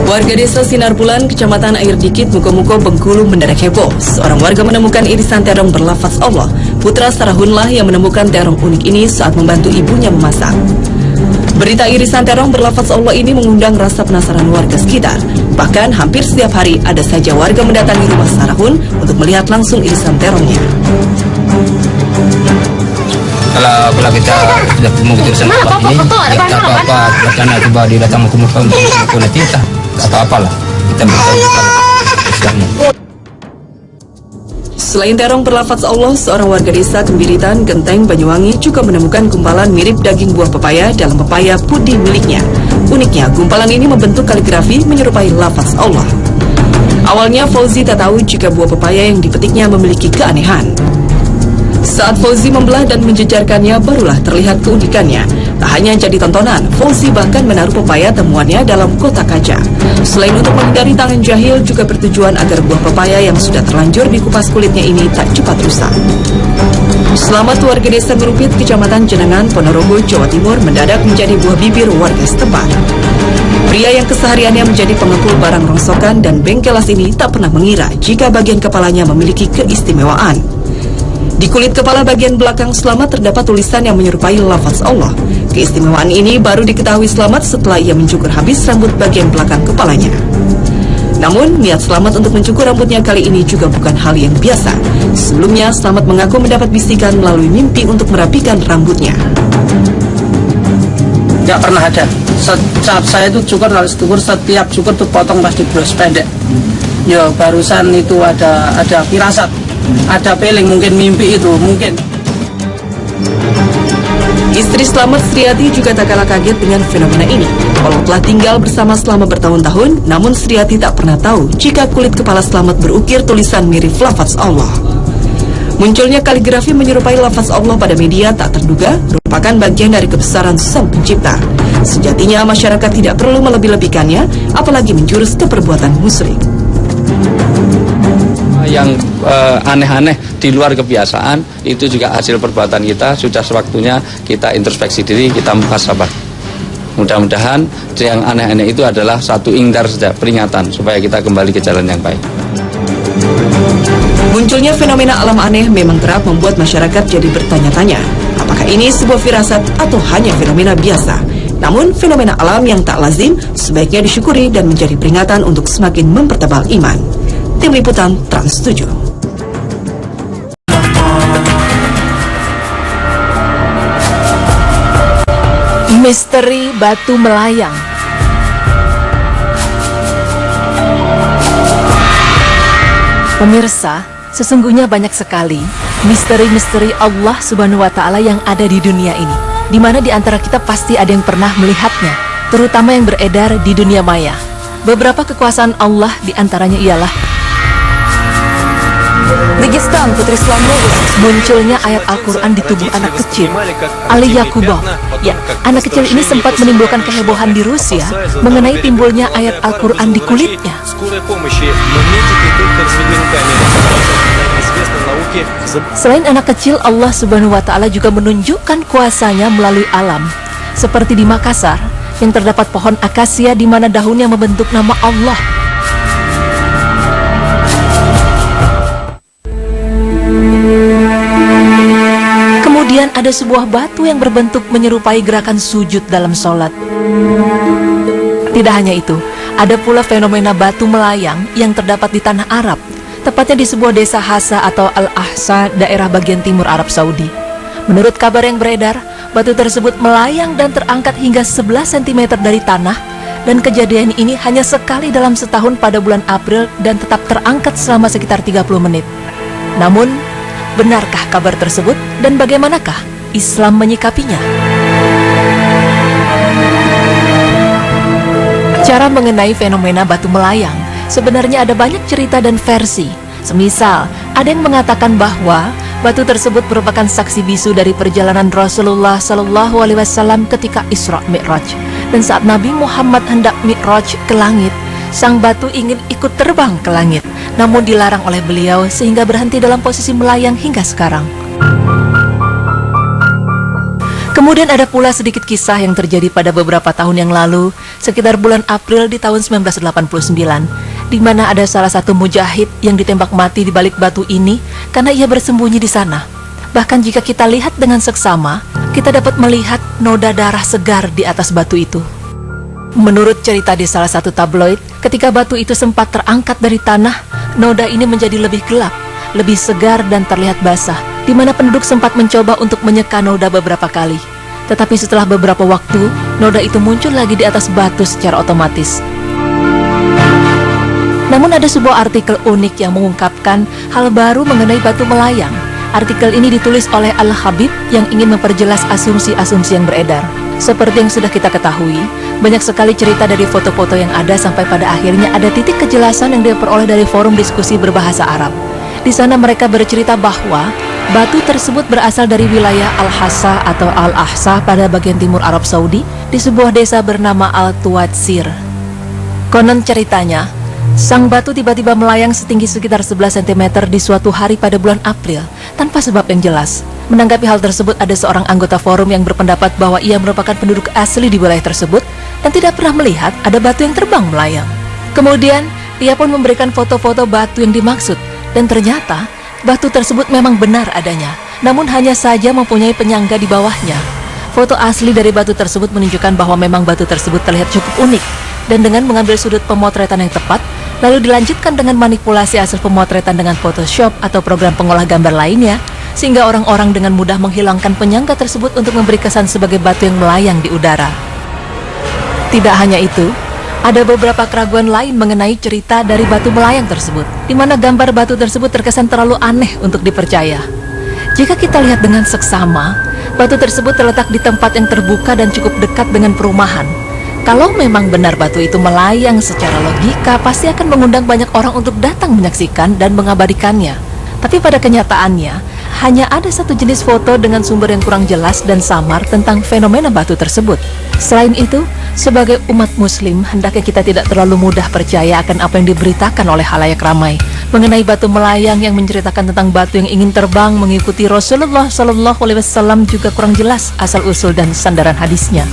Warga desa Sinar Bulan, Kecamatan Air Dikit, Muko-Muko, Bengkulu mendadak heboh. Seorang warga menemukan irisan terong berlafaz Allah. Putra Sarahunlah yang menemukan terong unik ini saat membantu ibunya memasak. Berita irisan terong berlafaz Allah ini mengundang rasa penasaran warga sekitar. Bahkan hampir setiap hari ada saja warga mendatangi rumah Sarahun untuk melihat langsung irisan terongnya. Kalau kita sudah mau urusan apa ini, ya tak apa-apa. Karena tiba dia datang ke muka untuk melakukan kita, tak apa-apa lah. Kita bertahu Islamnya. Selain terong berlafaz Allah, seorang warga desa Kembiritan, Genteng, Banyuwangi juga menemukan gumpalan mirip daging buah pepaya dalam pepaya puding miliknya. Uniknya, gumpalan ini membentuk kaligrafi menyerupai lafaz Allah. Awalnya Fauzi tak tahu jika buah pepaya yang dipetiknya memiliki keanehan. Saat Fauzi membelah dan menjejarkannya, barulah terlihat keunikannya. Tak hanya jadi tontonan, Fauzi bahkan menaruh pepaya temuannya dalam kotak kaca. Selain untuk menghindari tangan jahil, juga bertujuan agar buah pepaya yang sudah terlanjur dikupas kulitnya ini tak cepat rusak. Selamat warga desa Ngerupit, Kecamatan Jenengan, Ponorogo, Jawa Timur mendadak menjadi buah bibir warga setempat. Pria yang kesehariannya menjadi pengepul barang rongsokan dan bengkelas ini tak pernah mengira jika bagian kepalanya memiliki keistimewaan. Di kulit kepala bagian belakang Selamat terdapat tulisan yang menyerupai lafaz Allah. Keistimewaan ini baru diketahui Selamat setelah ia mencukur habis rambut bagian belakang kepalanya. Namun, niat Selamat untuk mencukur rambutnya kali ini juga bukan hal yang biasa. Sebelumnya, Selamat mengaku mendapat bisikan melalui mimpi untuk merapikan rambutnya. Nggak pernah ada. Saat saya itu cukur, harus cukur setiap cukur tuh potong pasti bros pendek. Ya barusan itu ada firasat. Ada feeling, mungkin mimpi itu, mungkin. Istri Selamat, Sriati, juga tak kalah kaget dengan fenomena ini. Walau telah tinggal bersama selama bertahun-tahun, namun Sriati tak pernah tahu jika kulit kepala Selamat berukir tulisan mirip lafaz Allah. Munculnya kaligrafi menyerupai lafaz Allah pada media tak terduga merupakan bagian dari kebesaran Sang Pencipta. Sejatinya masyarakat tidak perlu melebih-lebihkannya, apalagi menjurus ke perbuatan musyrik. Yang aneh-aneh di luar kebiasaan itu juga hasil perbuatan kita. Sudah sewaktunya kita introspeksi diri, kita muhasabah. Mudah-mudahan yang aneh-aneh itu adalah satu ingdar saja, peringatan supaya kita kembali ke jalan yang baik. Munculnya fenomena alam aneh memang kerap membuat masyarakat jadi bertanya-tanya, apakah ini sebuah firasat atau hanya fenomena biasa. Namun fenomena alam yang tak lazim sebaiknya disyukuri dan menjadi peringatan untuk semakin mempertebal iman. Tim Liputan Trans 7. Misteri batu melayang. Pemirsa, sesungguhnya banyak sekali misteri-misteri Allah Subhanahu wa Ta'ala yang ada di dunia ini, di mana di antara kita pasti ada yang pernah melihatnya, terutama yang beredar di dunia maya. Beberapa kekuasaan Allah di antaranya ialah Dagestan, Putri Selamat. Munculnya ayat Al-Quran di tubuh anak kecil, Ali Yakubov. Ya, anak kecil ini sempat menimbulkan kehebohan di Rusia mengenai timbulnya ayat Al-Quran di kulitnya. Selain anak kecil, Allah Subhanahu wa Ta'ala juga menunjukkan kuasanya melalui alam. Seperti di Makassar, yang terdapat pohon akasia di mana daunnya membentuk nama Allah. Kemudian ada sebuah batu yang berbentuk menyerupai gerakan sujud dalam sholat. Tidak hanya itu, ada pula fenomena batu melayang yang terdapat di tanah Arab, tepatnya di sebuah desa Hasa atau Al-Ahsa, daerah bagian timur Arab Saudi. Menurut kabar yang beredar, batu tersebut melayang dan terangkat hingga 11 cm dari tanah, dan kejadian ini hanya sekali dalam setahun pada bulan April dan tetap terangkat selama sekitar 30 menit. Namun, benarkah kabar tersebut dan bagaimanakah Islam menyikapinya? Cara mengenai fenomena batu melayang, sebenarnya ada banyak cerita dan versi. Semisal, ada yang mengatakan bahwa batu tersebut merupakan saksi bisu dari perjalanan Rasulullah SAW ketika Isra Mi'raj. Dan saat Nabi Muhammad hendak Mi'raj ke langit, sang batu ingin ikut terbang ke langit, namun dilarang oleh beliau sehingga berhenti dalam posisi melayang hingga sekarang. Kemudian ada pula sedikit kisah yang terjadi pada beberapa tahun yang lalu, sekitar bulan April di tahun 1989, di mana ada salah satu mujahid yang ditembak mati di balik batu ini karena ia bersembunyi di sana. Bahkan jika kita lihat dengan seksama, kita dapat melihat noda darah segar di atas batu itu. Menurut cerita di salah satu tabloid, ketika batu itu sempat terangkat dari tanah, noda ini menjadi lebih gelap, lebih segar dan terlihat basah, di mana penduduk sempat mencoba untuk menyeka noda beberapa kali. Tetapi setelah beberapa waktu, noda itu muncul lagi di atas batu secara otomatis. Namun ada sebuah artikel unik yang mengungkapkan hal baru mengenai batu melayang. Artikel ini ditulis oleh Al-Habib yang ingin memperjelas asumsi-asumsi yang beredar. Seperti yang sudah kita ketahui, banyak sekali cerita dari foto-foto yang ada sampai pada akhirnya ada titik kejelasan yang diperoleh dari forum diskusi berbahasa Arab. Di sana mereka bercerita bahwa batu tersebut berasal dari wilayah Al-Hassa atau Al-Ahsa pada bagian timur Arab Saudi di sebuah desa bernama Al-Tuwatsir. Konon ceritanya, sang batu tiba-tiba melayang setinggi sekitar 11 cm di suatu hari pada bulan April tanpa sebab yang jelas. Menanggapi hal tersebut, ada seorang anggota forum yang berpendapat bahwa ia merupakan penduduk asli di wilayah tersebut dan tidak pernah melihat ada batu yang terbang melayang. Kemudian, ia pun memberikan foto-foto batu yang dimaksud dan ternyata batu tersebut memang benar adanya, namun hanya saja mempunyai penyangga di bawahnya. Foto asli dari batu tersebut menunjukkan bahwa memang batu tersebut terlihat cukup unik, dan dengan mengambil sudut pemotretan yang tepat, lalu dilanjutkan dengan manipulasi hasil pemotretan dengan Photoshop atau program pengolah gambar lainnya, sehingga orang-orang dengan mudah menghilangkan penyangga tersebut untuk memberi kesan sebagai batu yang melayang di udara. Tidak hanya itu, ada beberapa keraguan lain mengenai cerita dari batu melayang tersebut, di mana gambar batu tersebut terkesan terlalu aneh untuk dipercaya. Jika kita lihat dengan seksama, batu tersebut terletak di tempat yang terbuka dan cukup dekat dengan perumahan. Kalau memang benar batu itu melayang secara logika, pasti akan mengundang banyak orang untuk datang menyaksikan dan mengabadikannya. Tapi pada kenyataannya, hanya ada satu jenis foto dengan sumber yang kurang jelas dan samar tentang fenomena batu tersebut. Selain itu, sebagai umat muslim, hendaknya kita tidak terlalu mudah percaya akan apa yang diberitakan oleh khalayak ramai mengenai batu melayang yang menceritakan tentang batu yang ingin terbang mengikuti Rasulullah SAW juga kurang jelas asal-usul dan sandaran hadisnya.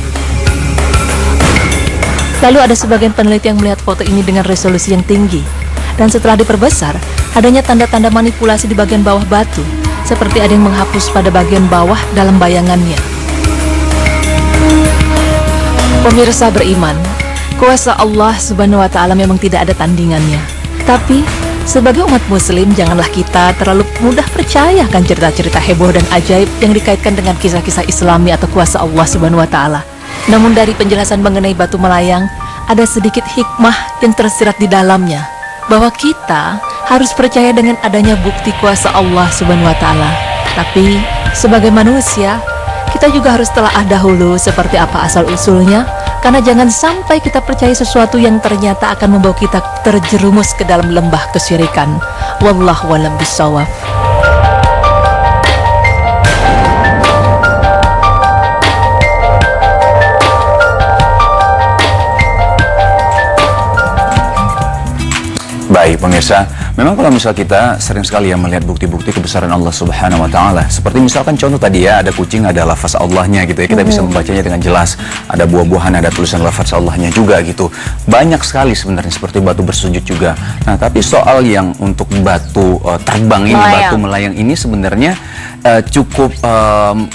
Lalu ada sebagian peneliti yang melihat foto ini dengan resolusi yang tinggi, dan setelah diperbesar, adanya tanda-tanda manipulasi di bagian bawah batu, seperti ada yang menghapus pada bagian bawah dalam bayangannya. Pemirsa beriman, kuasa Allah Subhanahu wa Ta'ala memang tidak ada tandingannya. Tapi, sebagai umat muslim, janganlah kita terlalu mudah percaya akan cerita-cerita heboh dan ajaib yang dikaitkan dengan kisah-kisah Islami atau kuasa Allah Subhanahu wa Ta'ala. Namun dari penjelasan mengenai batu melayang, ada sedikit hikmah yang tersirat di dalamnya, bahwa kita harus percaya dengan adanya bukti kuasa Allah Subhanahu wa Ta'ala. Tapi sebagai manusia, kita juga harus telaah dahulu seperti apa asal-usulnya, karena jangan sampai kita percaya sesuatu yang ternyata akan membawa kita terjerumus ke dalam lembah kesyirikan. Wallahu a'lam bishawab. Baik pemirsa, memang kalau misal kita sering sekali ya melihat bukti-bukti kebesaran Allah Subhanahu wa Ta'ala. Seperti misalkan contoh tadi ya, ada kucing, ada lafaz Allahnya gitu ya, kita bisa membacanya dengan jelas. Ada buah-buahan, ada tulisan lafaz Allahnya juga gitu. Banyak sekali sebenarnya, seperti batu bersujud juga. Nah tapi soal yang untuk batu terbang ini, batu melayang ini sebenarnya cukup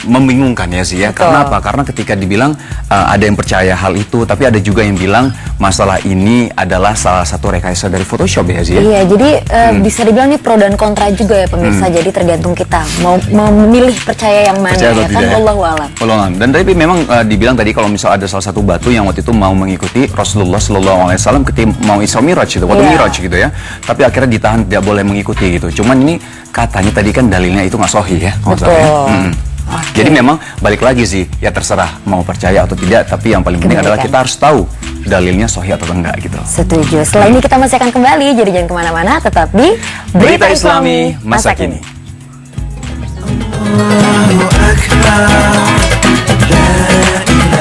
membingungkan ya sih ya. Karena apa? Karena ketika dibilang ada yang percaya hal itu, tapi ada juga yang bilang masalah ini adalah salah satu rekayasa dari Photoshop ya sih ya. Iya, jadi bisa dibilang ini pro dan kontra juga ya pemirsa. Jadi tergantung kita mau memilih percaya yang mana, percaya ya kan. Wallahu a'lam. Dan tapi memang dibilang tadi kalau misal ada salah satu batu yang waktu itu mau mengikuti Rasulullah SAW ketika mau Isra Miraj gitu, waktu Miraj gitu ya. Tapi akhirnya ditahan, tidak boleh mengikuti gitu. Cuman ini katanya tadi kan dalilnya itu nggak sahih ya. Betul. Jadi memang balik lagi sih, ya terserah mau percaya atau tidak, tapi yang paling penting adalah kita harus tahu dalilnya sahih atau enggak gitu. Setuju. Setelah ini kita masih akan kembali, jadi jangan kemana-mana, tetap di Berita Islami Masa Kini. Allahu Akbar, la ilaha